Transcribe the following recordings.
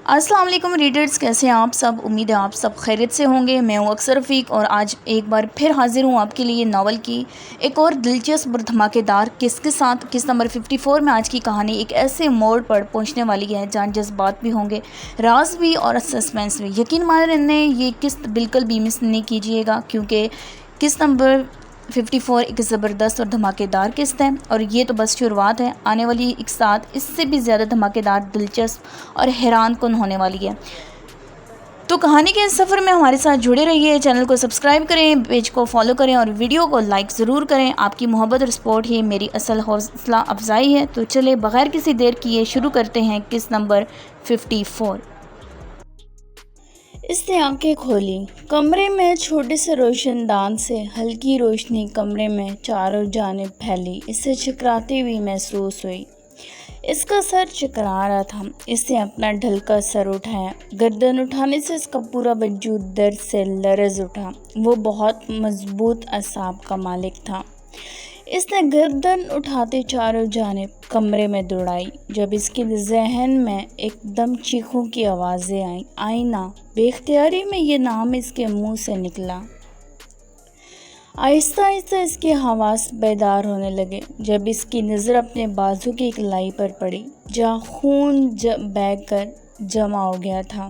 السلام علیکم ریڈرز، کیسے ہیں آپ سب؟ امید ہے آپ سب خیریت سے ہوں گے۔ میں ہوں اکثر رفیق اور آج ایک بار پھر حاضر ہوں آپ کے لیے ناول کی ایک اور دلچسپ اور دھماکے دار قسط کے ساتھ۔ قسط نمبر 54 میں آج کی کہانی ایک ایسے موڑ پر پہنچنے والی ہے جہاں جذبات بھی ہوں گے، راز بھی اور سسپینس بھی۔ یقین مانیں یہ قسط بالکل بھی مس نہیں کیجیے گا، کیونکہ قسط نمبر 54 ایک زبردست اور دھماکے دار قسط ہے، اور یہ تو بس شروعات ہے۔ آنے والی ایک ساتھ اس سے بھی زیادہ دھماکے دار، دلچسپ اور حیران کن ہونے والی ہے۔ تو کہانی کے اس سفر میں ہمارے ساتھ جڑے رہیے، چینل کو سبسکرائب کریں، پیج کو فالو کریں اور ویڈیو کو لائک ضرور کریں۔ آپ کی محبت اور سپورٹ ہی میری اصل حوصلہ افزائی ہے۔ تو چلے بغیر کسی دیر کیے شروع کرتے ہیں قسط نمبر 54۔ اس نے آنکھیں کھولی۔ کمرے میں چھوٹے سے روشن دان سے ہلکی روشنی کمرے میں چاروں جانب پھیلی، اسے چکراتی ہوئی محسوس ہوئی۔ اس کا سر چکرا رہا تھا۔ اس نے اپنا ڈھلکا سر اٹھایا۔ گردن اٹھانے سے اس کا پورا وجود درد سے لرز اٹھا۔ وہ بہت مضبوط اعصاب کا مالک تھا۔ اس نے گردن اٹھاتے چاروں جانب کمرے میں دوڑائی۔ جب اس کے ذہن میں ایک دم چیخوں کی آوازیں آئیں، آئینہ! بے اختیاری میں یہ نام اس کے منہ سے نکلا۔ آہستہ آہستہ اس کے حواس بیدار ہونے لگے، جب اس کی نظر اپنے بازو کی ایک لائی پر پڑی جہاں خون بہہ کر جمع ہو گیا تھا،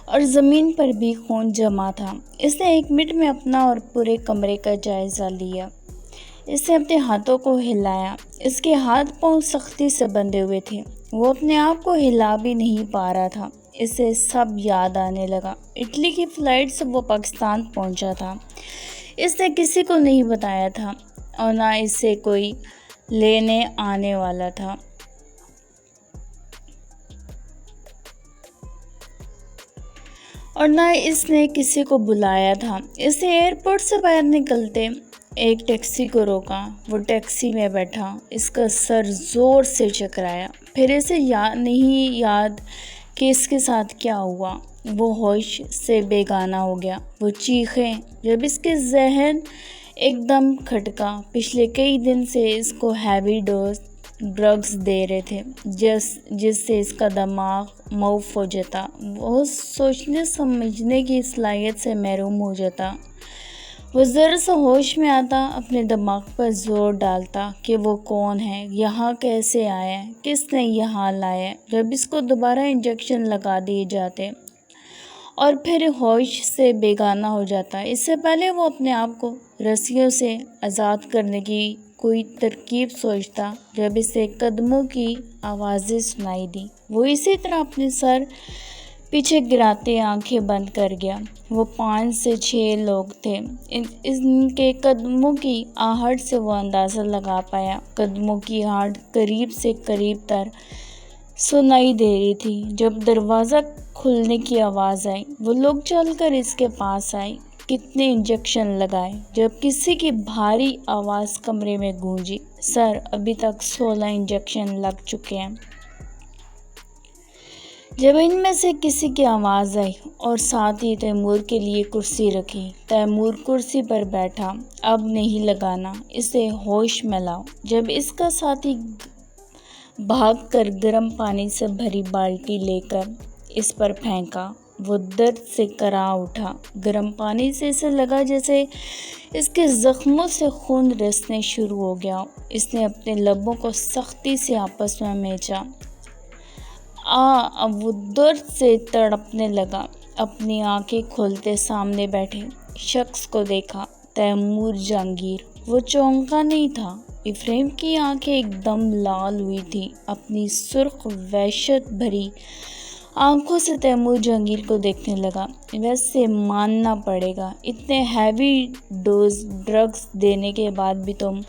اور زمین پر بھی خون جمع تھا۔ اس نے ایک منٹ میں اپنا اور پورے کمرے کا جائزہ لیا۔ اس نے اپنے ہاتھوں کو ہلایا۔ اس کے ہاتھ پاؤں سختی سے بندھے ہوئے تھے۔ وہ اپنے آپ کو ہلا بھی نہیں پا رہا تھا۔ اسے سب یاد آنے لگا۔ اٹلی کی فلائٹ سے وہ پاکستان پہنچا تھا۔ اس نے کسی کو نہیں بتایا تھا، اور نہ اسے کوئی لینے آنے والا تھا۔ اور نہ اس نے کسی کو بلایا تھا۔ اس نے ایئرپورٹ سے باہر نکلتے ایک ٹیکسی کو روکا۔ وہ ٹیکسی میں بیٹھا۔ اس کا سر زور سے چکرایا۔ پھر اسے نہیں یاد کہ اس کے ساتھ کیا ہوا۔ وہ ہوش سے بیگانہ ہو گیا۔ وہ چیخیں جب اس کے ذہن ایک دم کھٹکا۔ پچھلے کئی دن سے اس کو ہیوی ڈوز ڈرگز دے رہے تھے، جس سے اس کا دماغ معاف ہو جاتا۔ وہ سوچنے سمجھنے کی صلاحیت سے محروم ہو جاتا۔ وہ ذرا سا ہوش میں آتا، اپنے دماغ پر زور ڈالتا کہ وہ کون ہے، یہاں کیسے آیا ہے، کس نے یہاں لایا ہے۔ جب اس کو دوبارہ انجیکشن لگا دیے جاتے اور پھر ہوش سے بیگانہ ہو جاتا۔ اس سے پہلے وہ اپنے آپ کو رسیوں سے آزاد کرنے کی کوئی ترکیب سوچتا، جب اسے قدموں کی آوازیں سنائی دی۔ وہ اسی طرح اپنے سر پیچھے گراتے آنکھیں بند کر گیا۔ وہ 5 سے 6 لوگ تھے۔ ان کے قدموں کی آہٹ سے وہ اندازہ لگا پایا۔ قدموں کی آہٹ قریب سے قریب تر سنائی دے رہی تھی۔ جب دروازہ کھلنے کی آواز آئی، وہ لوگ چل کر اس کے پاس آئے۔ کتنے انجیکشن لگائے؟ جب کسی کی بھاری آواز کمرے میں گونجی، سر، ابھی تک 16 انجیکشن لگ چکے ہیں۔ جب ان میں سے کسی کی آواز آئی اور ساتھ ہی تیمور کے لیے کرسی رکھی۔ تیمور کرسی پر بیٹھا۔ اب نہیں لگانا، اسے ہوش میں لاؤ۔ جب اس کا ساتھی بھاگ کر گرم پانی سے بھری بالٹی لے کر اس پر پھینکا، وہ درد سے کراہ اٹھا۔ گرم پانی سے اسے لگا جیسے اس کے زخموں سے خون رسنے شروع ہو گیا۔ اس نے اپنے لبوں کو سختی سے آپس میں میچا۔ اب وہ درد سے تڑپنے لگا۔ اپنی آنکھیں کھولتے سامنے بیٹھے شخص کو دیکھا، تیمور جہانگیر۔ وہ چونکا نہیں تھا۔ افریم کی آنکھیں ایک دم لال ہوئی تھیں۔ اپنی سرخ وحشت بھری آنکھوں سے تیمور جہانگیر کو دیکھنے لگا۔ ویسے ماننا پڑے گا، اتنے ہیوی ڈوز ڈرگز دینے کے بعد بھی تم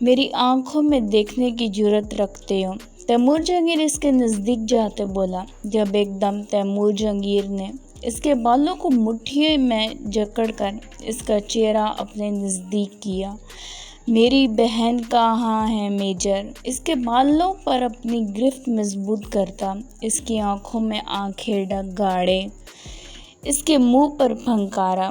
میری آنکھوں میں دیکھنے کی جرات رکھتے ہو۔ تیمور جہانگیر اس کے نزدیک جاتے بولا، جب ایک دم تیمور جہانگیر نے اس کے بالوں کو مٹھیوں میں جکڑ کر اس کا چہرہ اپنے نزدیک کیا۔ میری بہن کہاں ہے میجر؟ اس کے بالوں پر اپنی گرفت مضبوط کرتا، اس کی آنکھوں میں آنکھیں گاڑے، اس کے منہ پر پھنکارا۔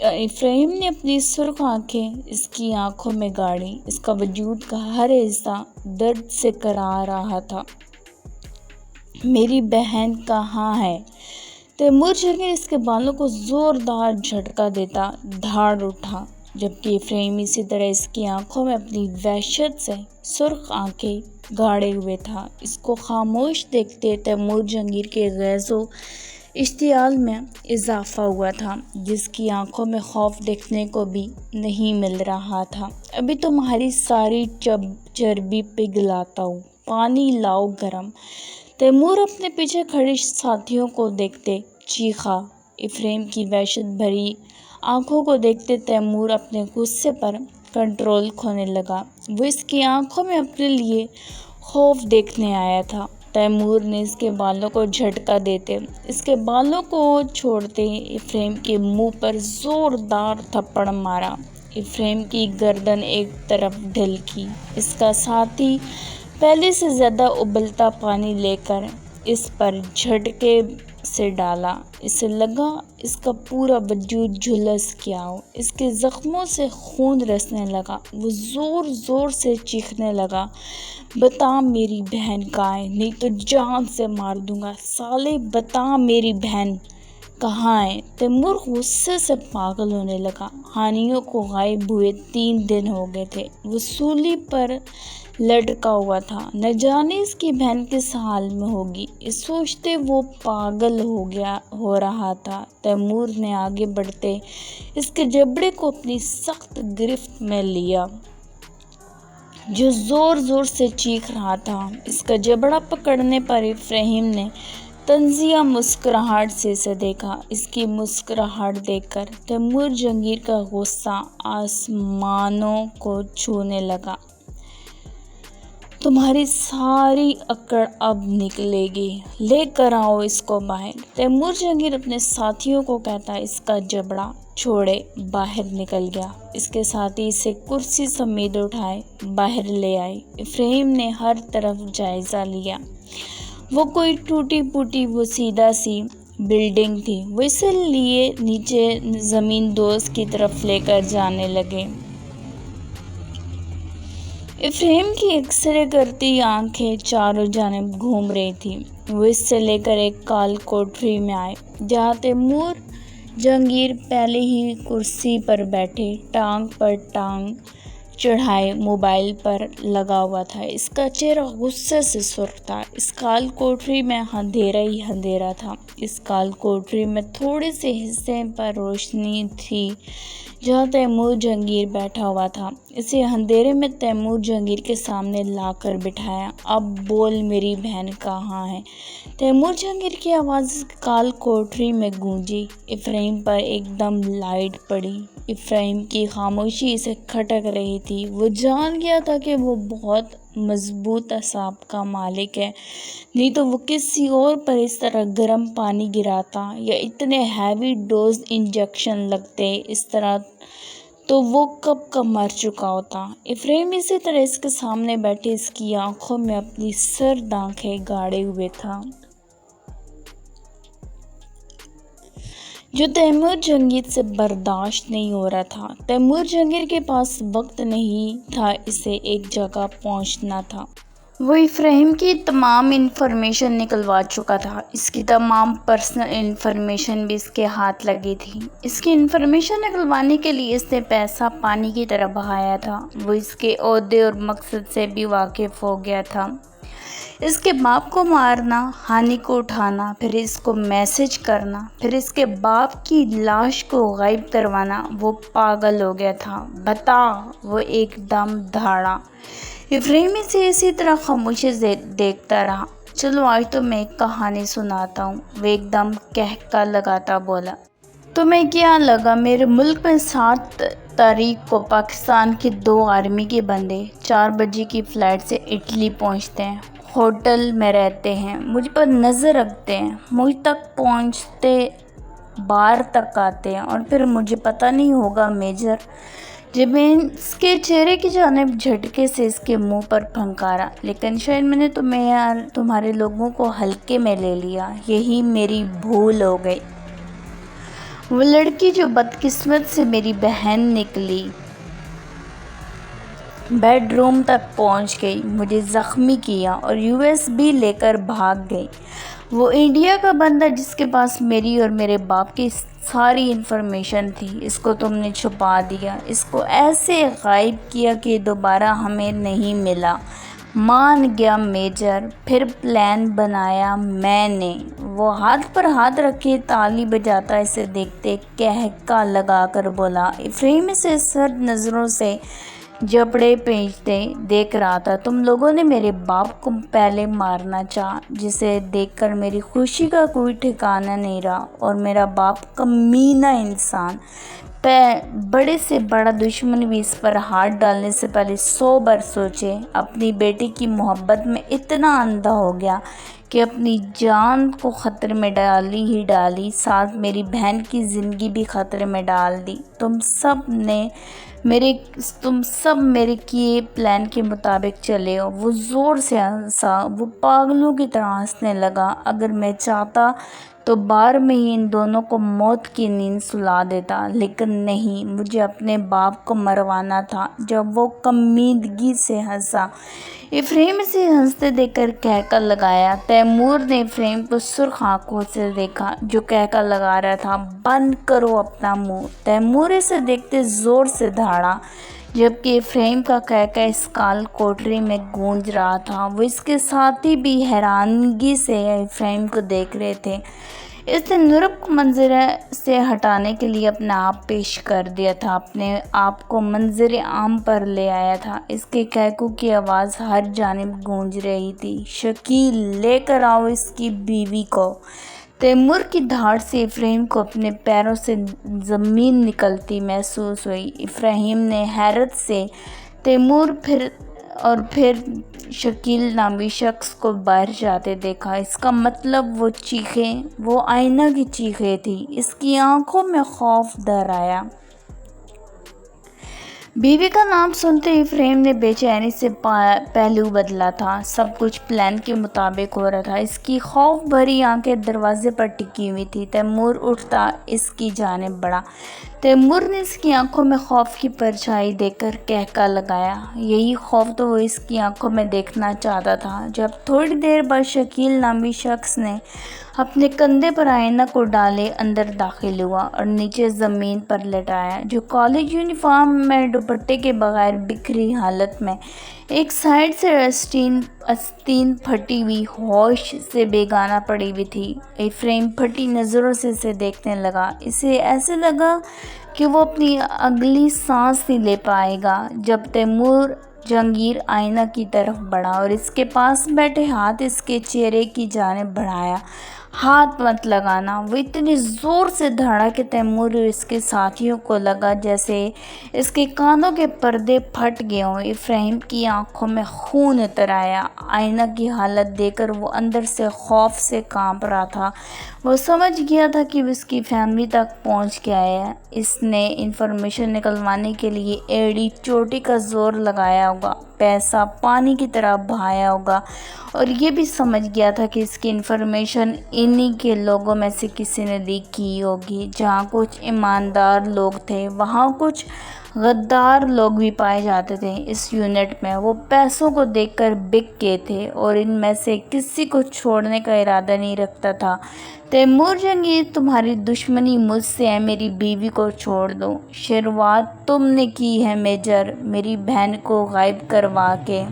افراہیم نے اپنی سرخ آنکھیں اس کی آنکھوں میں گاڑی۔ اس کا وجود کا ہر حصہ درد سے کراہ رہا تھا۔ میری بہن کہاں ہے؟ تیمور جنگیر اس کے بالوں کو زوردار جھٹکا دیتا دھاڑ اٹھا، جبکہ افراہیم اسی طرح اس کی آنکھوں میں اپنی وحشت سے سرخ آنکھیں گاڑے ہوئے تھا۔ اس کو خاموش دیکھتے تیمور جنگیر کے غیظ و اشتعال میں اضافہ ہوا تھا، جس کی آنکھوں میں خوف دیکھنے کو بھی نہیں مل رہا تھا۔ ابھی تمہاری ساری چربی پگھلاتا ہوں، پانی لاؤ گرم۔ تیمور اپنے پیچھے کھڑے ساتھیوں کو دیکھتے چیخا۔ افراہیم کی وحشت بھری آنکھوں کو دیکھتے تیمور اپنے غصے پر کنٹرول کھونے لگا۔ وہ اس کی آنکھوں میں اپنے لیے خوف دیکھنے آیا تھا۔ تیمور نے اس کے بالوں کو جھٹکا دیتے، اس کے بالوں کو چھوڑتے افراہیم کے منہ پر زوردار تھپڑ مارا۔ افراہیم کی گردن ایک طرف ڈھلکی۔ اس کا ساتھی پہلے سے زیادہ ابلتا پانی لے کر اس پر جھٹکے سے ڈالا۔ اسے لگا اس کا پورا وجود جھلس گیا ہو، اس کے زخموں سے خون رسنے لگا۔ وہ زور زور سے چیخنے لگا، بتا میری بہن کہاں ہے، نہیں تو جان سے مار دوں گا، سالے بتا میری بہن کہاں ہے۔ تیمور غصے سے پاگل ہونے لگا۔ ہانیوں کو غائب ہوئے 3 دن ہو گئے تھے۔ وہ سولی پر لٹکا ہوا تھا، نہ جانے اس کی بہن کس حال میں ہوگی۔ اس سوچتے وہ پاگل ہو رہا تھا۔ تیمور نے آگے بڑھتے اس کے جبڑے کو اپنی سخت گرفت میں لیا، جو زور زور سے چیخ رہا تھا۔ اس کا جبڑا پکڑنے پر افراہیم نے طنزیہ مسکراہٹ سے اسے دیکھا۔ اس کی مسکراہٹ دیکھ کر تیمور جنگیر کا غصہ آسمانوں کو چھونے لگا۔ تمہاری ساری اکڑ اب نکلے گی، لے کر آؤ اس کو باہر۔ تیمور جنگیر اپنے ساتھیوں کو کہتا اس کا جبڑا چھوڑے باہر نکل گیا۔ اس کے ساتھی اسے کرسی سمیت اٹھائے باہر لے آئے۔ افراہیم نے ہر طرف جائزہ لیا۔ وہ کوئی ٹوٹی پھوٹی بوسیدہ سی بلڈنگ تھی۔ وہ اسے لیے نیچے زمین دوز کی طرف لے کر جانے لگے۔ افراہیم کی ایکسرے کرتی آنکھیں چاروں جانب گھوم رہی تھیں۔ وہ اس سے لے کر ایک کال کوٹری میں آئے، جہاں تیمور جنگیر پہلے ہی کرسی پر بیٹھے ٹانگ پر ٹانگ چڑھائے موبائل پر لگا ہوا تھا۔ اس کا چہرہ غصے سے سرخ تھا۔ اس کال کوٹری میں اندھیرا ہی اندھیرا تھا۔ اس کال کوٹری میں تھوڑے سے حصے پر روشنی تھی جہاں تیمور جنگیر بیٹھا ہوا تھا۔ اسے اندھیرے میں تیمور جنگیر کے سامنے لا کر بٹھایا۔ اب بول میری بہن کہاں ہے؟ تیمور جنگیر کی آواز کال کوٹری میں گونجی۔ افراہیم پر ایک دم لائٹ پڑی۔ افراہیم کی خاموشی اسے کھٹک رہی تھی۔ وہ جان گیا تھا کہ وہ بہت مضبوط اعصاب کا مالک ہے، نہیں تو وہ کسی اور پر اس طرح گرم پانی گراتا یا اتنے ہیوی ڈوز انجیکشن لگتے اس طرح تو وہ کب کا مر چکا ہوتا۔ افراہیم اسی طرح اس کے سامنے بیٹھے اس کی آنکھوں میں اپنی سرد آنکھیں گاڑے ہوئے تھا، جو تیمور جنگیر سے برداشت نہیں ہو رہا تھا۔ تیمور جنگیر کے پاس وقت نہیں تھا، اسے ایک جگہ پہنچنا تھا۔ وہ افراہیم کی تمام انفارمیشن نکلوا چکا تھا۔ اس کی تمام پرسنل انفارمیشن بھی اس کے ہاتھ لگی تھی۔ اس کی انفارمیشن نکلوانے کے لیے اس نے پیسہ پانی کی طرح بہایا تھا۔ وہ اس کے عہدے اور مقصد سے بھی واقف ہو گیا تھا۔ اس کے باپ کو مارنا، ہانی کو اٹھانا، پھر اس کو میسج کرنا، پھر اس کے باپ کی لاش کو غائب کروانا۔ وہ پاگل ہو گیا تھا۔ بتا، وہ ایک دم دھاڑا۔ افراہیم اسے اسی طرح خاموشی سے دیکھتا رہا۔ چلو آج تو میں ایک کہانی سناتا ہوں، وہ ایک دم کہکا لگاتا بولا۔ تمہیں کیا لگا میرے ملک میں 7 تاریخ کو پاکستان کے 2 آرمی کے بندے 4 بجے کی فلائٹ سے اٹلی پہنچتے ہیں، ہوٹل میں رہتے ہیں، مجھ پر نظر رکھتے ہیں، مجھ تک پہنچتے بار تک آتے ہیں، اور پھر مجھے پتہ نہیں ہوگا میجر، جب میں اس کے چہرے کی جانب جھٹکے سے اس کے منہ پر پھنکارا، لیکن شاید میں نے تمہارے لوگوں کو ہلکے میں لے لیا، یہی میری بھول ہو گئی۔ وہ لڑکی جو بدقسمت سے میری بہن نکلی، بیڈ روم تک پہنچ گئی، مجھے زخمی کیا اور USB لے کر بھاگ گئی۔ وہ انڈیا کا بندہ جس کے پاس میری اور میرے باپ کی ساری انفارمیشن تھی، اس کو تم نے چھپا دیا، اس کو ایسے غائب کیا کہ دوبارہ ہمیں نہیں ملا۔ مان گیا میجر۔ پھر پلان بنایا میں نے۔ وہ ہاتھ پر ہاتھ رکھے تالی بجاتا اسے دیکھتے کہکا لگا کر بولا۔ افراہیم اسے سرد نظروں سے جبڑے پہنچتے دیکھ رہا تھا۔ تم لوگوں نے میرے باپ کو پہلے مارنا چاہا، جسے دیکھ کر میری خوشی کا کوئی ٹھکانہ نہیں رہا، اور میرا باپ کمینہ انسان، بڑے سے بڑا دشمن بھی اس پر ہاتھ ڈالنے سے پہلے 100 بار سوچے۔ اپنی بیٹی کی محبت میں اتنا اندھا ہو گیا کہ اپنی جان کو خطرے میں ڈالی، ساتھ میری بہن کی زندگی بھی خطرے میں ڈال دی۔ تم سب میرے کیے پلان کے مطابق چلے ہو۔ وہ زور سے ہنسا، وہ پاگلوں کی طرح ہنسنے لگا۔ اگر میں چاہتا تو بار میں ہی ان دونوں کو موت کی نیند سلا دیتا، لیکن نہیں، مجھے اپنے باپ کو مروانا تھا۔ جب وہ کمیدگی سے ہنسا، افراہیم اسے ہنستے دیکھ کر کہکا لگایا۔ تیمور نے افراہیم کو سرخ آنکھوں سے دیکھا جو کہکا لگا رہا تھا۔ بند کرو اپنا منہ۔ تیمور اسے دیکھتے زور سے دھاڑا، جبکہ افراہیم کا کہکا اس کال کوٹری میں گونج رہا تھا۔ وہ اس کے ساتھی بھی حیرانگی سے افراہیم کو دیکھ رہے تھے۔ اس نے نورب کو منظر سے ہٹانے کے لیے اپنا آپ پیش کر دیا تھا، اپنے آپ کو منظر عام پر لے آیا تھا۔ اس کے کہکوں کی آواز ہر جانب گونج رہی تھی۔ شکیل، لے کر آؤ اس کی بیوی کو۔ تیمور کی دھاڑ سے افراہیم کو اپنے پیروں سے زمین نکلتی محسوس ہوئی۔ افراہیم نے حیرت سے تیمور پھر شکیل نامی شخص کو باہر جاتے دیکھا۔ اس کا مطلب وہ چیخیں، وہ آئینہ کی چیخیں تھیں۔ اس کی آنکھوں میں خوف در آیا۔ بیوی کا نام سنتے ہی افراہیم نے بے چینی سے پہلو بدلا تھا۔ سب کچھ پلان کے مطابق ہو رہا تھا۔ اس کی خوف بھری آنکھیں دروازے پر ٹکی ہوئی تھیں۔ تیمور اٹھتا اس کی جانب بڑھا۔ تیمور نے اس کی آنکھوں میں خوف کی پرچھائی دیکھ کر کہکا لگایا۔ یہی خوف تو وہ اس کی آنکھوں میں دیکھنا چاہتا تھا۔ جب تھوڑی دیر بعد شکیل نامی شخص نے اپنے کندھے پر آئینہ کو ڈالے اندر داخل ہوا اور نیچے زمین پر لٹایا، جو کالج یونیفارم میں دوپٹے کے بغیر بکھری حالت میں ایک سائیڈ سے آستین پھٹی ہوئی ہوش سے بیگانہ پڑی ہوئی تھی۔ افراہیم پھٹی نظروں سے اسے دیکھنے لگا۔ اسے ایسے لگا کہ وہ اپنی اگلی سانس نہیں لے پائے گا جب تیمور جہانگیر آئینہ کی طرف بڑھا اور اس کے پاس بیٹھے ہاتھ اس کے چہرے کی جانب بڑھایا۔ ہاتھ مت لگانا۔ وہ اتنے زور سے دھاڑا کہ تیمور اور اس کے ساتھیوں کو لگا جیسے اس کے کانوں کے پردے پھٹ گئے ہوں۔ افراہیم کی آنکھوں میں خون اتر آیا۔ آئینہ کی حالت دیکھ کر وہ اندر سے خوف سے کانپ رہا تھا۔ وہ سمجھ گیا تھا کہ وہ اس کی فیملی تک پہنچ گیا ہے۔ اس نے انفارمیشن نکلوانے کے لیے ایڑی چوٹی کا زور لگایا ہوگا، پیسہ پانی کی طرح بہایا ہوگا، اور یہ بھی سمجھ گیا تھا کہ اس کی انفارمیشن انہی کے لوگوں میں سے کسی نے لیک کی ہوگی۔ جہاں کچھ ایماندار لوگ تھے، وہاں کچھ غدار لوگ بھی پائے جاتے تھے۔ اس یونٹ میں وہ پیسوں کو دیکھ کر بک گئے تھے اور ان میں سے کسی کو چھوڑنے کا ارادہ نہیں رکھتا تھا۔ تیمور جہانگیر، تمہاری دشمنی مجھ سے ہے، میری بیوی کو چھوڑ دو۔ شروعات تم نے کی ہے میجر، میری بہن کو غائب کروا کے۔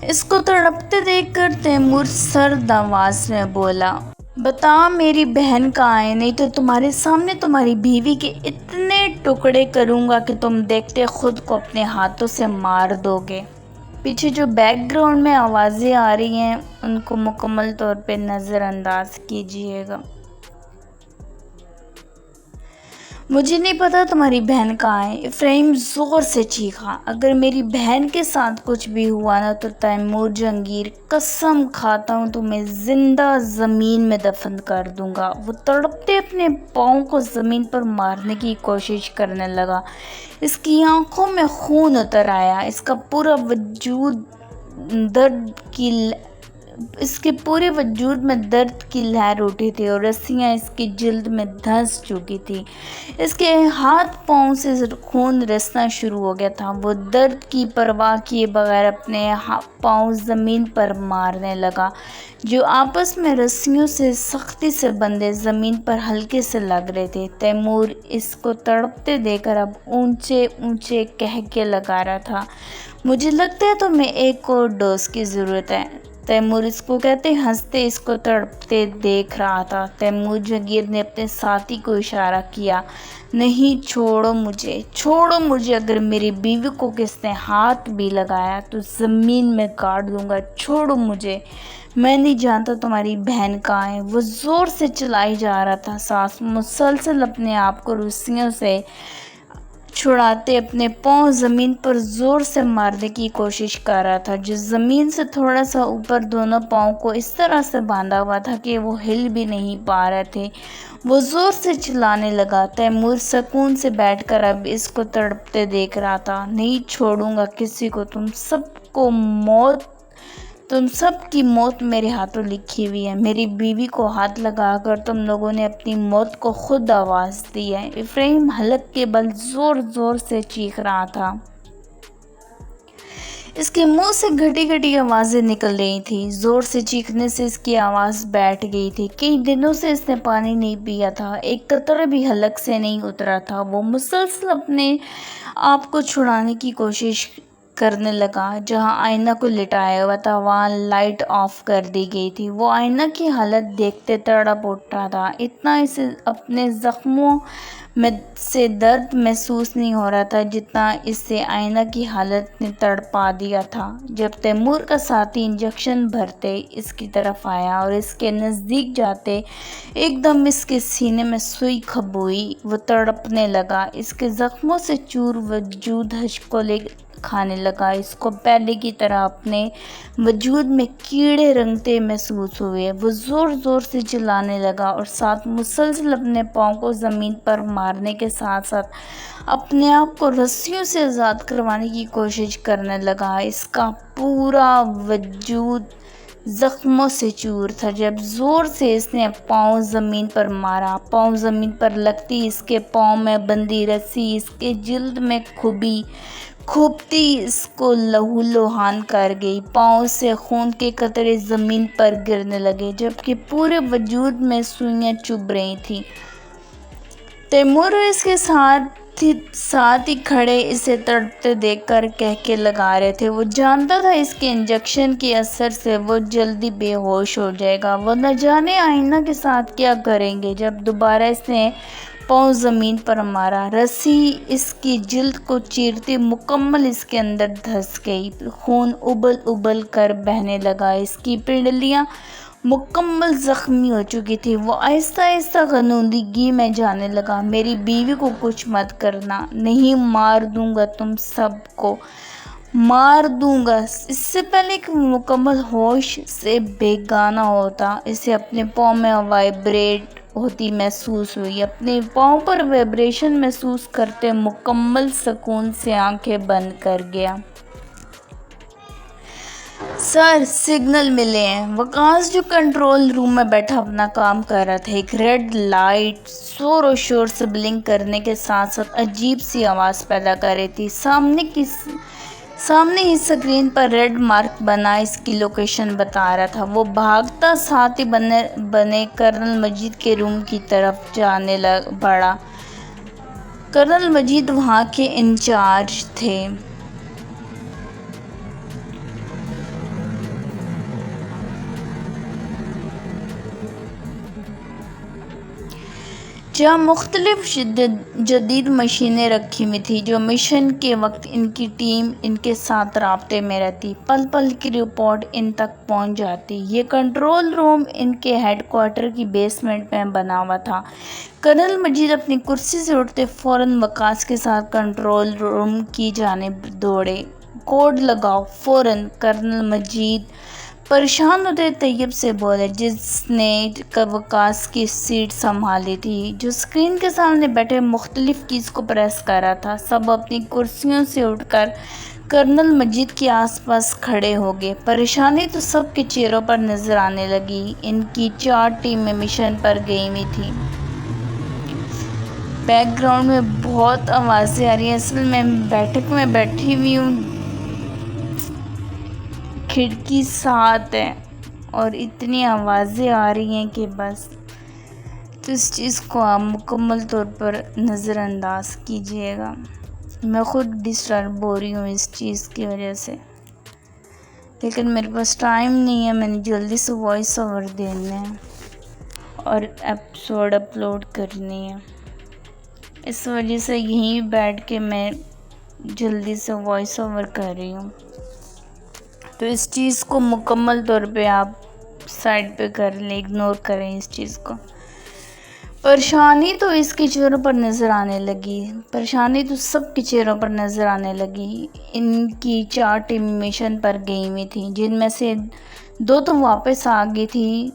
اس کو تڑپتے دیکھ کر تیمور سرد آواز میں بولا، بتا میری بہن کہاں ہے، نہیں تو تمہارے سامنے تمہاری بیوی کے اتنے ٹکڑے کروں گا کہ تم دیکھتے خود کو اپنے ہاتھوں سے مار دو گے۔ پیچھے جو بیک گراؤنڈ میں آوازیں آ رہی ہیں ان کو مکمل طور پہ نظر انداز کیجیے گا۔ مجھے نہیں پتا تمہاری بہن کہاں ہے، افراہیم زور سے چیخا۔ اگر میری بہن کے ساتھ کچھ بھی ہوا نا تو تیمور جہانگیر، قسم کھاتا ہوں تمہیں زندہ زمین میں دفن کر دوں گا۔ وہ تڑپتے اپنے پاؤں کو زمین پر مارنے کی کوشش کرنے لگا۔ اس کی آنکھوں میں خون اتر آیا۔ اس کا پورا وجود درد کی اس کے پورے وجود میں درد کی لہر اٹھی تھی اور رسیاں اس کی جلد میں دھنس چکی تھی۔ اس کے ہاتھ پاؤں سے خون رسنا شروع ہو گیا تھا۔ وہ درد کی پرواہ کیے بغیر اپنے پاؤں زمین پر مارنے لگا، جو آپس میں رسیوں سے سختی سے بندھے زمین پر ہلکے سے لگ رہے تھے۔ تیمور اس کو تڑپتے دیکھ کر اب اونچے اونچے قہقہے لگا رہا تھا۔ مجھے لگتا ہے تمہیں ایک اور ڈوز کی ضرورت ہے، تیمور اس کو کہتے ہنستے اس کو تڑپتے دیکھ رہا تھا۔ تیمور جاگیر نے اپنے ساتھی کو اشارہ کیا، نہیں، چھوڑو مجھے، اگر میری بیوی کو کس نے ہاتھ بھی لگایا تو زمین میں گاڑ دوں گا، چھوڑو مجھے، میں نہیں جانتا تمہاری بہن کہاں ہے۔ وہ زور سے چلائی جا رہا تھا، سانس مسلسل اپنے آپ کو رسیوں سے چھڑاتے اپنے پاؤں زمین پر زور سے مارنے کی کوشش کر رہا تھا، جو زمین سے تھوڑا سا اوپر دونوں پاؤں کو اس طرح سے باندھا ہوا تھا کہ وہ ہل بھی نہیں پا رہے تھے۔ وہ زور سے چلانے لگا۔ تیمور سکون سے بیٹھ کر اب اس کو تڑپتے دیکھ رہا تھا۔ نہیں چھوڑوں گا کسی کو، تم سب کی موت میرے ہاتھوں لکھی ہوئی ہے۔ میری بیوی کو ہاتھ لگا کر تم لوگوں نے اپنی موت کو خود آواز دی ہے۔ افراہیم حلق کے بل زور زور سے چیخ رہا تھا۔ اس کے منہ سے گھٹی گھٹی آوازیں نکل رہی تھیں۔ زور سے چیخنے سے اس کی آواز بیٹھ گئی تھی۔ کئی دنوں سے اس نے پانی نہیں پیا تھا، ایک قطرہ بھی حلق سے نہیں اترا تھا۔ وہ مسلسل اپنے آپ کو چھڑانے کی کوشش کرنے لگا۔ جہاں آئینہ کو لٹایا ہوا تھا وہاں لائٹ آف کر دی گئی تھی۔ وہ آئینہ کی حالت دیکھتے تڑپ اٹھا تھا۔ اتنا اسے اپنے زخموں میں سے درد محسوس نہیں ہو رہا تھا جتنا اسے آئینہ کی حالت نے تڑپا دیا تھا۔ جب تیمور کا ساتھی انجیکشن بھرتے اس کی طرف آیا اور اس کے نزدیک جاتے ایک دم اس کے سینے میں سوئی کھبوئی۔ وہ تڑپنے لگا، اس کے زخموں سے چور وجود ہچکولے کھانے لگا۔ اس کو پہلے کی طرح اپنے وجود میں کیڑے رنگتے محسوس ہوئے۔ وہ زور زور سے چلانے لگا اور ساتھ مسلسل اپنے پاؤں کو زمین پر مارنے کے ساتھ ساتھ اپنے آپ کو رسیوں سے آزاد کروانے کی کوشش کرنے لگا۔ اس کا پورا وجود زخموں سے چور تھا۔ جب زور سے اس نے پاؤں زمین پر مارا، پاؤں زمین پر لگتی اس کے پاؤں میں بندھی رسی اس کے جلد میں کھوپتی اس کو لہو لہان کر گئی۔ پاؤں سے خون کے قطرے زمین پر گرنے لگے جبکہ پورے وجود میں سوئیاں چبھ رہی تھیں۔ تیمور اور اس کے ساتھ ہی کھڑے اسے تڑپتے دیکھ کر کہکہے لگا رہے تھے۔ وہ جانتا تھا اس کے انجیکشن کے اثر سے وہ جلدی بے ہوش ہو جائے گا۔ وہ نہ جانے آئینہ کے ساتھ کیا کریں گے۔ جب دوبارہ اس نے پاؤں زمین پر مارا، رسی اس کی جلد کو چیرتی مکمل اس کے اندر دھس گئی۔ خون ابل ابل کر بہنے لگا۔ اس کی پنڈلیاں مکمل زخمی ہو چکی تھی۔ وہ آہستہ آہستہ غنودگی میں جانے لگا۔ میری بیوی کو کچھ مت کرنا، نہیں، مار دوں گا، تم سب کو مار دوں گا۔ اس سے پہلے کہ وہ مکمل ہوش سے بیگانہ ہوتا، اسے اپنے پاؤں میں وائبریٹ ہوتی محسوس ہوئی۔ اپنے پاؤں پر وائبریشن محسوس کرتے مکمل سکون سے آنکھیں بند کر گیا۔ سر، سگنل ملے ہیں۔ وکاس جو کنٹرول روم میں بیٹھا اپنا کام کر رہا تھا، ایک ریڈ لائٹ زور و شور سے بلنک کرنے کے ساتھ ساتھ عجیب سی آواز پیدا کر رہی تھی۔ سامنے ہی اسکرین پر ریڈ مارک بنا اس کی لوکیشن بتا رہا تھا۔ وہ بھاگتا ساتھ ہی بنے کرنل مجید کے روم کی طرف جانے بڑھا۔ کرنل مجید وہاں کے انچارج تھے۔ جہاں مختلف جدید مشینیں رکھی ہوئی تھیں جو مشن کے وقت ان کی ٹیم ان کے ساتھ رابطے میں رہتی، پل پل کی رپورٹ ان تک پہنچ جاتی۔ یہ کنٹرول روم ان کے ہیڈ کوارٹر کی بیسمنٹ میں بنا ہوا تھا۔ کرنل مجید اپنی کرسی سے اٹھتے فوراً وکاس کے ساتھ کنٹرول روم کی جانب دوڑے۔ کوڈ لگاؤ، فوراً! کرنل مجید پریشان ہوتے طیب سے بولے، جس نے وکاس کی سیٹ سنبھالی تھی، جو اسکرین کے سامنے بیٹھے مختلف کیز کو پریس کر رہا تھا۔ سب اپنی کرسیوں سے اٹھ کر کرنل مجید کے آس پاس کھڑے ہو گئے۔ پریشانی تو سب کے چہروں پر نظر آنے لگی۔ ان کی 4 ٹیمیں مشن پر گئی ہوئی تھیں۔ بیک گراؤنڈ میں بہت آوازیں آ رہی ہیں۔ اصل میں بیٹھک میں بیٹھی ہوئی ہوں، کھڑکی ساتھ ہے اور اتنی آوازیں آ رہی ہیں کہ بس، تو اس چیز کو آپ مکمل طور پر نظر انداز کیجیے گا۔ میں خود ڈسٹرب ہو رہی ہوں اس چیز کی وجہ سے، لیکن میرے پاس ٹائم نہیں ہے، میں نے جلدی سے وائس اوور دینا ہے اور ایپیسوڈ اپلوڈ کرنی ہے۔ اس وجہ سے یہیں بیٹھ کے میں جلدی سے وائس اوور کر رہی ہوں، تو اس چیز کو مکمل طور پہ آپ سائڈ پہ کر لیں، اگنور کریں اس چیز کو۔ پریشانی تو اس کے چہروں پر نظر آنے لگی، پریشانی تو سب کے چہروں پر نظر آنے لگی۔ ان کی 4 ٹیم مشن پر گئی ہوئی تھیں، جن میں سے 2 تو واپس آ گئی تھیں،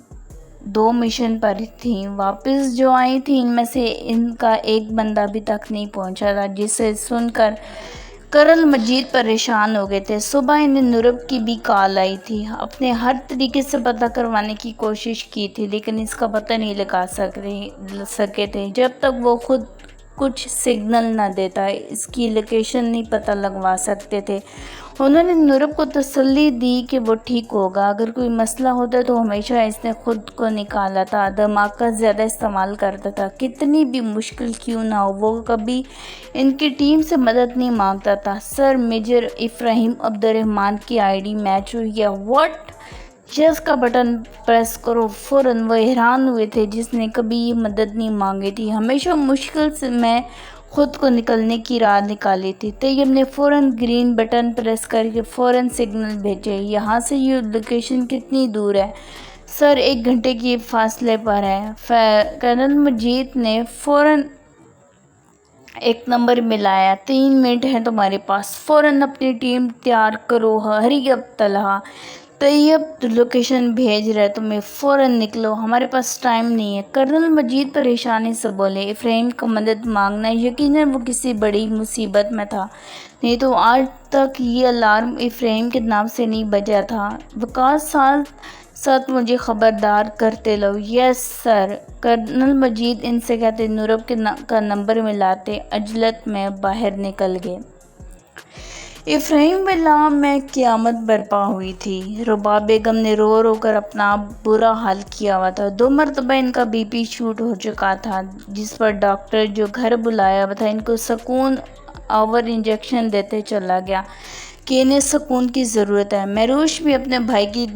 2 مشن پر تھیں۔ واپس جو آئی تھیں ان میں سے ان کا ایک بندہ ابھی تک نہیں پہنچا تھا، جسے سن کر کرنل مجید پریشان ہو گئے تھے۔ صبح انہیں نورب کی بھی کال آئی تھی، اپنے ہر طریقے سے پتہ کروانے کی کوشش کی تھی، لیکن اس کا پتہ نہیں لگا سکے تھے جب تک وہ خود کچھ سگنل نہ دیتا، اس کی لوکیشن نہیں پتہ لگوا سکتے تھے۔ انہوں نے نورب کو تسلی دی کہ وہ ٹھیک ہوگا، اگر کوئی مسئلہ ہوتا تو ہمیشہ اس نے خود کو نکالا تھا، دماغ کا زیادہ استعمال کرتا تھا، کتنی بھی مشکل کیوں نہ ہو وہ کبھی ان کی ٹیم سے مدد نہیں مانگتا تھا۔ سر میجر افراہیم عبد الرحمن کی آئی ڈی میچ ہوئی ہے۔ واٹ؟ یس کا بٹن پریس کرو فوراً۔ وہ حیران ہوئے تھے، جس نے کبھی یہ مدد نہیں مانگی تھی، ہمیشہ مشکل سے میں خود کو نکلنے کی راہ نکالی تھی۔ طیب نے فوراً گرین بٹن پریس کر کے فوراً سگنل بھیجے۔ یہاں سے یہ لوکیشن کتنی دور ہے؟ سر 1 گھنٹے کی فاصلے پر ہے۔ کرنل مجید نے فوراً ایک نمبر ملایا۔ 3 منٹ ہیں تمہارے پاس، فوراً اپنی ٹیم تیار کرو، ہری اب طلحہ۔ طیب لوکیشن بھیج رہے، تمہیں فوراً نکلو، ہمارے پاس ٹائم نہیں ہے۔ کرنل مجید پریشانی سے بولے، افراہیم کا مدد مانگنا یقیناً وہ کسی بڑی مصیبت میں تھا، نہیں تو آج تک یہ الارم افراہیم کے نام سے نہیں بجا تھا۔ وکاس ساتھ مجھے خبردار کرتے لو۔ یس سر۔ کرنل مجید ان سے کہتے نورب کا نمبر ملاتے عجلت میں باہر نکل گئے۔ افراہیم ولا میں قیامت برپا ہوئی تھی۔ رباب بیگم نے رو رو کر اپنا برا حال کیا ہوا تھا۔ 2 مرتبہ ان کا بی پی شوٹ ہو چکا تھا، جس پر ڈاکٹر جو گھر بلایا ہوا تھا ان کو سکون آور انجیکشن دیتے چلا گیا کہ انہیں سکون کی ضرورت ہے۔ مہروش بھی اپنے بھائی کی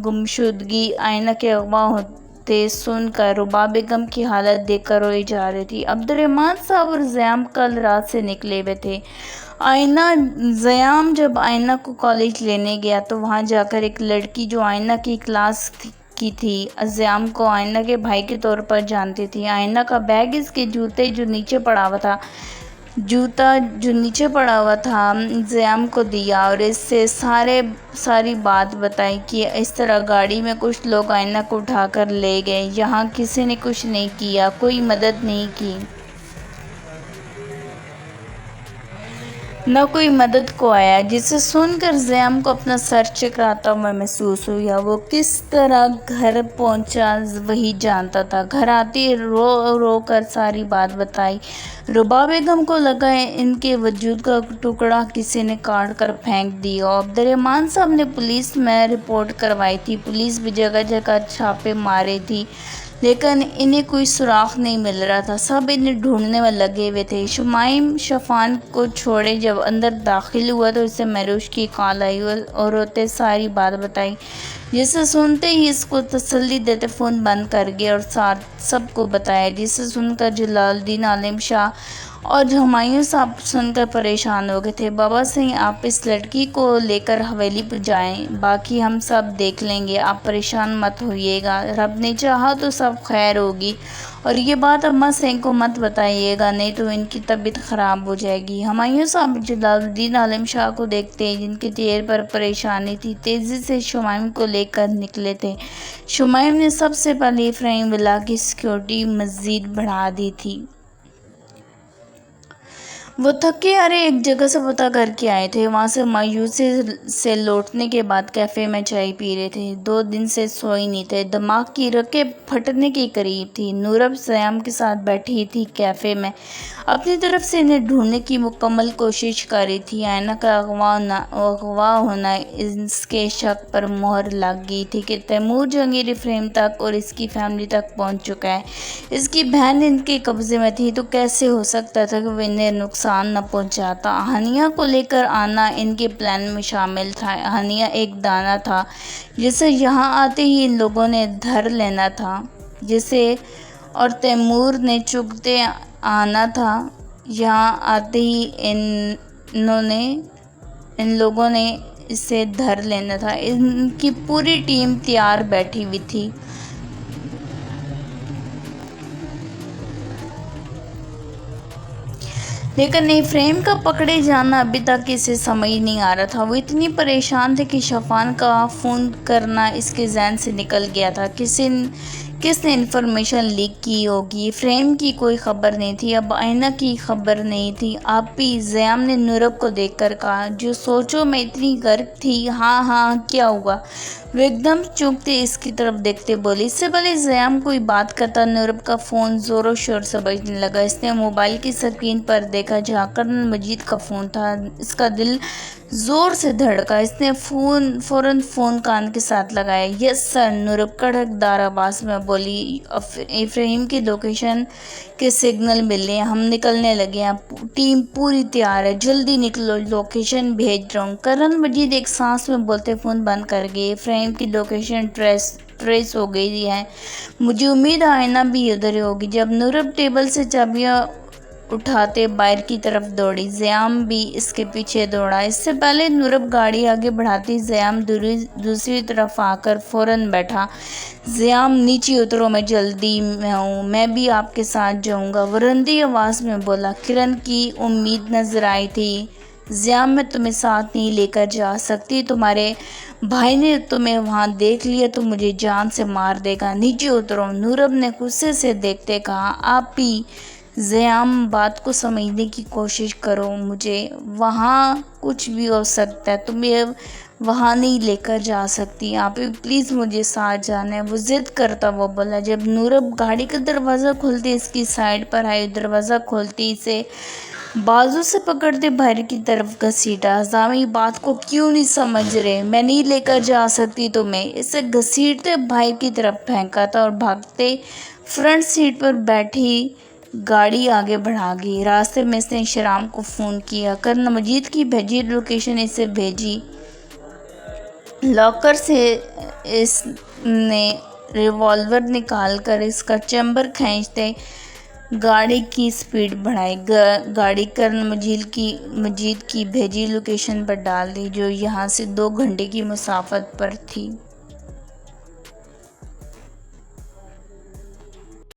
گمشدگی، آئینہ کے اغوا ہوتے سن کر رباب بیگم کی حالت دیکھ کر روئی جا رہی تھی۔ عبد الرحمن صاحب اور زیام کل رات سے نکلے ہوئے تھے۔ زیام جب آئینہ کو کالج لینے گیا تو وہاں جا کر ایک لڑکی جو آئینہ کی کلاس کی تھی، زیام کو آئینہ کے بھائی کے طور پر جانتی تھی، آئینہ کا بیگ اس کے جوتا جو نیچے پڑا ہوا تھا زیام کو دیا اور اس سے ساری بات بتائی کہ اس طرح گاڑی میں کچھ لوگ آئینہ کو اٹھا کر لے گئے، یہاں کسی نے کچھ نہیں کیا، کوئی مدد نہیں کی، نہ کوئی مدد کو آیا۔ جسے سن کر زیام کو اپنا سر چکراتا ہوا محسوس ہوا۔ وہ کس طرح گھر پہنچا وہی جانتا تھا۔ گھر آتی رو رو کر ساری بات بتائی۔ رباب بیگم کو لگا ان کے وجود کا ٹکڑا کسی نے کاٹ کر پھینک دیا۔ عبد الرحمن صاحب نے پولیس میں رپورٹ کروائی تھی، پولیس بھی جگہ جگہ چھاپے مارے تھی، لیکن انہیں کوئی سراغ نہیں مل رہا تھا، سب انہیں ڈھونڈنے میں لگے ہوئے تھے۔ شمائم شفان کو چھوڑے جب اندر داخل ہوا تو اسے مہروش کی کال آئی اور روتے ساری بات بتائی، جسے سنتے ہی اس کو تسلی دیتے فون بند کر گئے اور سب کو بتایا، جسے سن کر جلال الدین عالم شاہ اور ہمایوں صاحب سن کر پریشان ہو گئے تھے۔ بابا سنگھ آپ اس لڑکی کو لے کر حویلی پر جائیں، باقی ہم سب دیکھ لیں گے، آپ پریشان مت ہوئیے گا، رب نے چاہا تو سب خیر ہوگی، اور یہ بات اماں سنگھ کو مت بتائیے گا نہیں تو ان کی طبیعت خراب ہو جائے گی۔ ہمایوں صاحب جلال الدین عالم شاہ کو دیکھتے جن کے چہرے پر پریشانی تھی، تیزی سے شمائم کو لے کر نکلے تھے۔ شمائم نے سب سے پہلے افراہیم ولا کی سیکیورٹی مزید بڑھا دی تھی۔ وہ تھکے ہارے ایک جگہ سے پتہ کر کے آئے تھے، وہاں سے مایوسی سے لوٹنے کے بعد کیفے میں چائے پی رہے تھے۔ 2 دن سے سوئے نہیں تھے، دماغ کی رگیں پھٹنے کے قریب تھی۔ نورب سیام کے ساتھ بیٹھی تھی کیفے میں، اپنی طرف سے انہیں ڈھونڈنے کی مکمل کوشش کر رہی تھی۔ آئینہ کا اغوا ہونا اس کے شک پر مہر لگ گئی تھی کہ تیمور جہانگیر افراہیم تک اور اس کی فیملی تک پہنچ چکا ہے۔ اس کی بہن ان کے قبضے میں تھی تو کیسے ہو سکتا تھا کہ وہ انہیں نقصان نہ پہنچاتا۔ ہنیہ کو لے کر آنا ان کے پلان میں شامل تھا۔ ہنیہ ایک دانہ تھا جسے یہاں آتے ہی ان لوگوں نے دھر لینا تھا، جسے اور تیمور نے چگتے آنا تھا۔ یہاں آتے ہی ان لوگوں نے اسے دھر لینا تھا۔ ان کی پوری ٹیم تیار بیٹھی ہوئی تھی۔ لیکن افراہیم کا پکڑے جانا ابھی تک اسے سمجھ نہیں آ رہا تھا۔ وہ اتنی پریشان تھے کہ شفان کا فون کرنا اس کے ذہن سے نکل گیا تھا۔ کس نے انفارمیشن لیک کی ہوگی؟ افراہیم کی کوئی خبر نہیں تھی، اب آئینہ کی خبر نہیں تھی۔ آپی، زیام نے نورب کو دیکھ کر کہا، جو سوچوں میں اتنی غرق تھی۔ ہاں ہاں، کیا ہوا؟ وہ ایک دم چونکتے اس کی طرف دیکھتے بولی۔ اس سے پہلے زیام کوئی بات کرتا نورب کا فون زور و شور سے بجنے لگا۔ اس نے موبائل کی اسکرین پر دیکھا جہاں کرنل مجید کا فون تھا۔ اس کا دل زور سے دھڑکا۔ اس نے فوراً فون کان کے ساتھ لگایا۔ یس سر، نورب کڑکدار آواز میں بولی۔ افراہیم کی لوکیشن کے سگنل مل ہیں، ہم نکلنے لگے ہیں، ٹیم پوری تیار ہے، جلدی نکلو، لوکیشن بھیج رہا ہوں۔ کرنل مجید ایک سانس میں بولتے فون بند کر گئے۔ افراہیم کی لوکیشن ٹریس ہو گئی ہے، مجھے امید ہے آئینہ بھی ادھر ہی ہوگی۔ جب نورب ٹیبل سے چابیاں اٹھاتے باہر کی طرف دوڑی، زیام بھی اس کے پیچھے دوڑا۔ اس سے پہلے نورب گاڑی آگے بڑھاتی زیام دوسری طرف آ کر فوراً بیٹھا۔ زیام، نیچے اترو، میں جلدی میں ہوں، میں بھی آپ کے ساتھ جاؤں گا، وہ رندی آواز میں بولا۔ کرن کی امید نظر آئی تھی۔ زیام، میں تمہیں ساتھ نہیں لے کر جا سکتی، تمہارے بھائی نے تمہیں وہاں دیکھ لیا تو مجھے جان سے مار دے گا، نیچے اترو، نورب نے غصے سے دیکھتے کہا۔ آپی، زیام، بات کو سمجھنے کی کوشش کرو، مجھے وہاں کچھ بھی ہو سکتا ہے، تمہیں وہاں نہیں لے کر جا سکتی، آپی پلیز مجھے ساتھ جانا ہے، وہ ضد کرتا وہ بولا۔ جب نورب گاڑی کا دروازہ کھولتے اس کی سائیڈ پر آئی، دروازہ کھولتی اسے بازو سے پکڑتے باہر کی طرف گھسیٹا۔ زامی، بات کو کیوں نہیں سمجھ رہے؟ میں نہیں لے کر جا سکتی تمہیں، اسے گھسیٹتے باہر کی طرف پھینکا تھا اور بھاگتے فرنٹ سیٹ پر بیٹھی گاڑی آگے بڑھا گئی۔ راستے میں اس نے شیرام کو فون کیا، کرنل مجید کی بھیجی لوکیشن اسے بھیجی۔ لاکر سے اس نے ریوالور نکال کر اس کا چیمبر کھینچتے گاڑی کی سپیڈ بڑھائی۔ گاڑی کرنل مجید کی بھیجی لوکیشن پر ڈال دی، جو یہاں سے 2 گھنٹے کی مسافت پر تھی۔